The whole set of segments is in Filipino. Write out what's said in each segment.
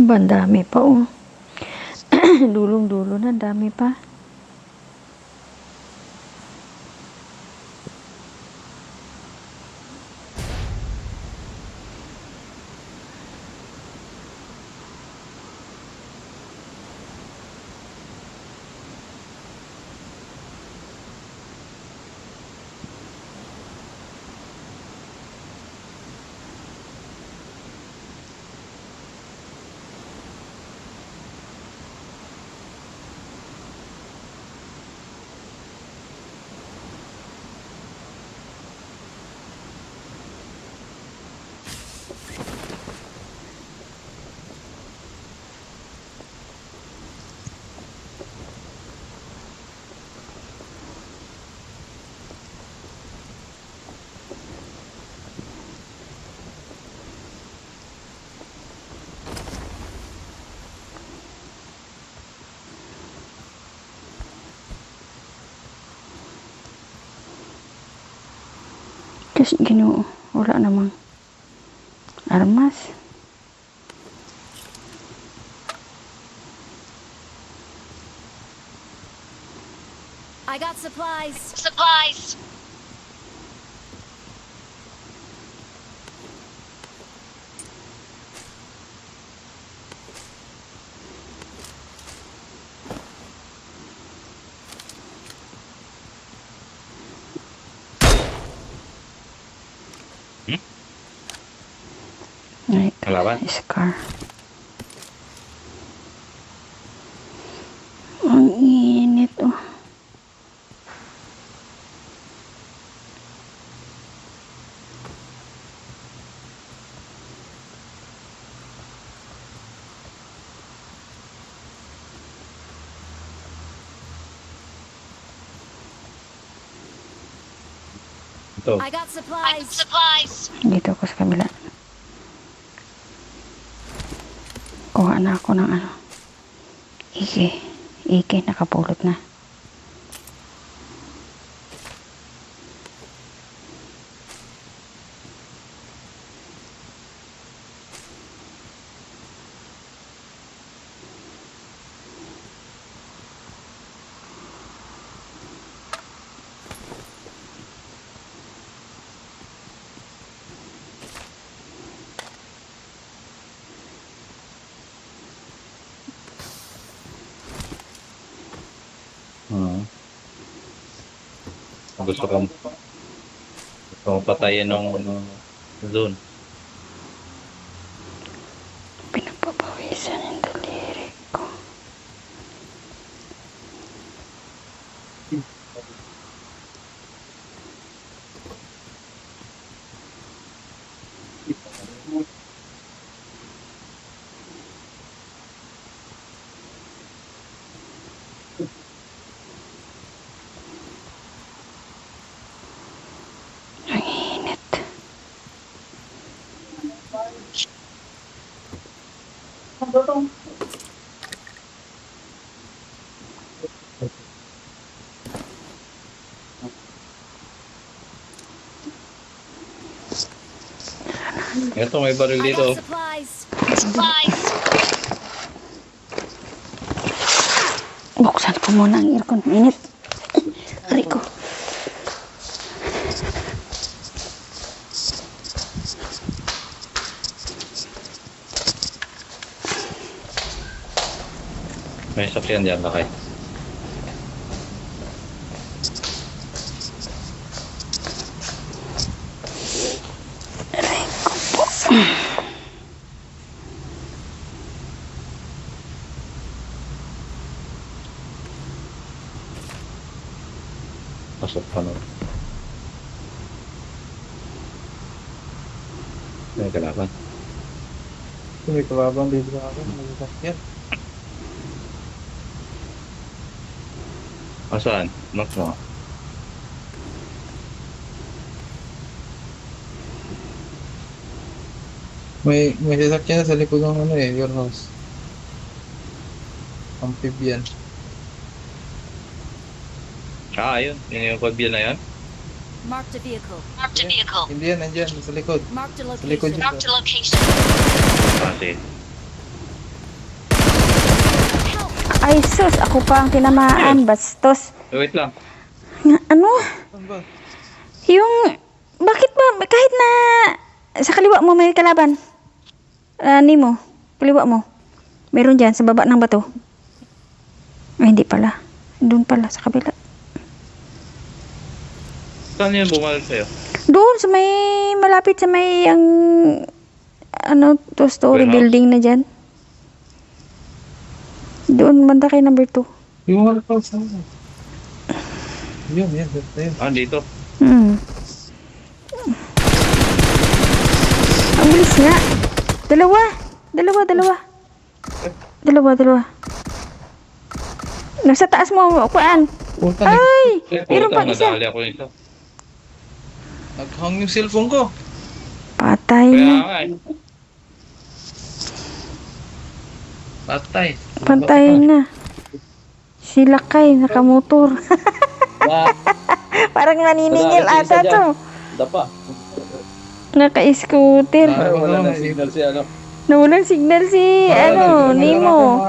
Ba, ang dami pa oh. Dulong-dulo na, dami pa. Kasi Ginoo, wala namang armas. I got supplies. Supplies. Right. Kalaban? Scar. Ang init oh. Ito. I got I supplies. got supplies. Dito ako sa kabila. Kuha na ako ng ano. Ike, nakapulot na. Gusto kong patayin ng zone. Pinagpapawisan ang daliri ko. Ang init. Ito, may baril I dito. got supplies. Supplies. Buksan ko muna ang aircon. Init. Aray ko. May sakyan dyan, lakay. Aray ko po. Pasok pa nun. May kalaban. May kalaban dito sa akin, may sasakyan. Saan? Knock mo. May sasakyan sa likod ng ano eh, your house. Amphibian. Ayun. Yun yung pagbiyan na yan. Marked a vehicle. Marked a vehicle. Hindi yan, nandyan, sa likod. Marked a likod location. yun. Marked a location. Sige. Ay, sus. Ako pa ang tinamaan. Bastos. Wait lang. Ano? Saan ba? Yung, bakit ba, kahit na sa kaliwa mo may kalaban, Nemo, kaliwa mo, meron dyan sa baba ng bato. Ay, hindi pala. Doon pala, sa kabila. Saan yun bumalik sa'yo? Doon, sa may, malapit sa may, ang, ano, two-story Warehouse? building na dyan. Doon, banda kay number 2. Yung mga pa saan? Yun. Yun. Ah, dito. Ang bilis nga. Dalawa. Nasa taas mo, kuan. Puta, Ay! Meron Puta, pang isa. nadali ako yung isa. naghang yung cellphone ko. Patay Kaya na. nga eh. Patay. Patay na. Si Lakay, nakamotor. Parang naniningil ata to. Dapa. Naka-scooter. Wala na signal si ano. Nawalang signal si, Nemo.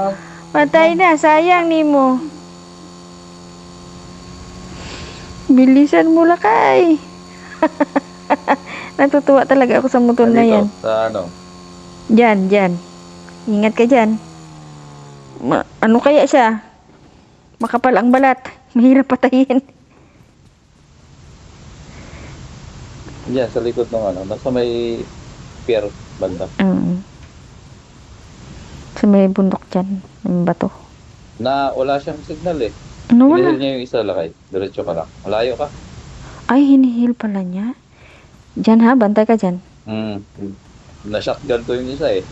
Patay na, sayang Nemo. Bilisan mo, Lakay. Natutuwa talaga ako sa motor na yan. Sa ano? Diyan. Ingat ka dyan. Ano kaya siya? Makapal ang balat. Mahirap patayin. Diyan, sa likod ng ano. Nasa may pier banda. Sa may bundok dyan. Ng bato. Na wala siyang signal eh. Ano Hinihil wala? niya yung isa, Lakay. Diretso ka lang. Malayo ka. Ay, hinihil pala niya. Dyan ha, bantay ka dyan. Na-shotgun ko yung isa eh.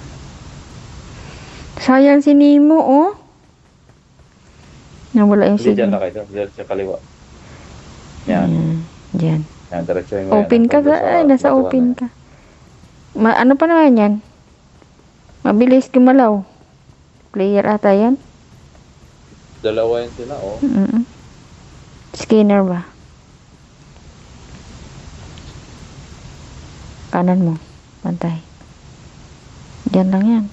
Sayang si Nemo, oh. Nawala yung Hindi dyan, signal. Lakay. Diyan sa kaliwa. Yan. Dyan. Yan, diretso yung Open ka ba? Ay, nasa open ka. Ano pa naman yan? Mabilis gumalaw. Player ata yan. Dalawa yun sila, oh. Skinner ba? Kanan mo. Bantay. Diyan lang yan.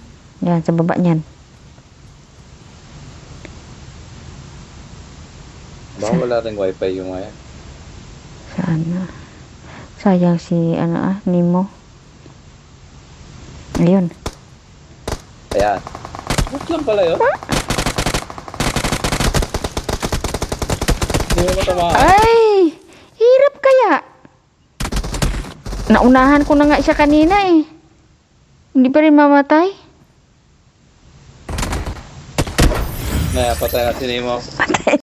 Yan, sa baba niyan. Baka wala rin wifi yung mga yan. Sana. Sayang si, Nemo. Ayun. Ayan. Book lang pala yun. Hindi mo matamaan. Ay! Hirap kaya. Naunahan ko na nga siya kanina eh. Hindi pa rin mamatay. Patay na si Nemo. Patay